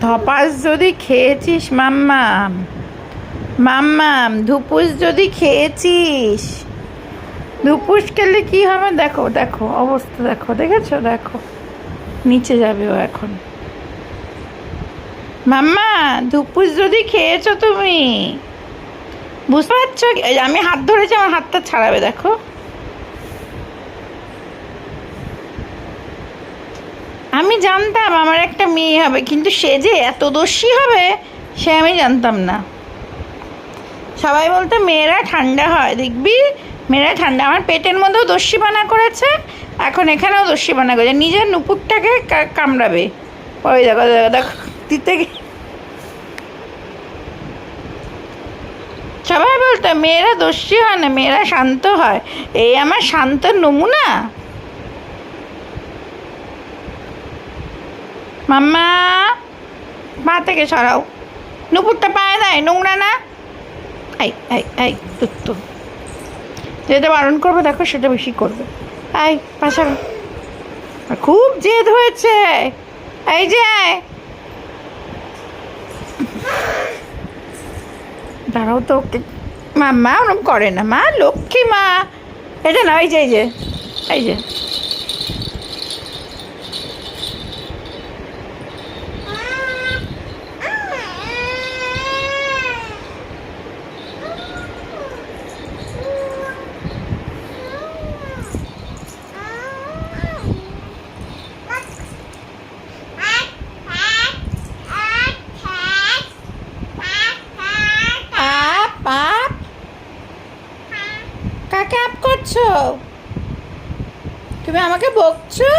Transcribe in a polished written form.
ধপাস যদি খেয়েছিস মাম্মাম, মাম্মাম ধুপুস যদি খেয়েছিস, ধুপুস খেলে কি হবে দেখো, দেখো অবস্থা দেখো, দেখেছো, দেখো নিচে যাবে ও এখন। মাম্মা ধুপুস যদি খেয়েছো তুমি, বুঝতে পারছো? আমি হাত ধরেছি, আমার হাতটা ছাড়াবে দেখো। আমি জানতাম আমার একটা মেয়ে হবে, কিন্তু সে যে এত দোষী হবে সে আমি জানতাম না। সবাই বলতো মেয়েরা ঠান্ডা হয়, দেখবি মেয়েরা ঠান্ডা। আমার পেটের মধ্যেও দস্যিপানা করেছে, এখন এখানেও দস্যিপানা করেছে, নিজের নুপুরটাকে কামড়াবে। ওই দেখো দেখো দেখো দিতে সবাই বলতো মেয়েরা দস্যি হয় না, মেয়েরা শান্ত হয়। এই আমার শান্ত নমুনা। মাম্মা পা থেকে সরাও, নুপুরটা পায়ে দেয়, নোংরা না। এই এই এই তো যেটা বারণ করবো দেখো সেটা বেশি করবে। এই পাশা, খুব জেদ হয়েছে। এই যে দাঁড়াও তো, ওকে মা ওরম করে না, মা লক্ষ্মী মা। এটা না, এই যে এই যে এই যে আপ, কাকে আপ করছো? তুমি আমাকে বকছো?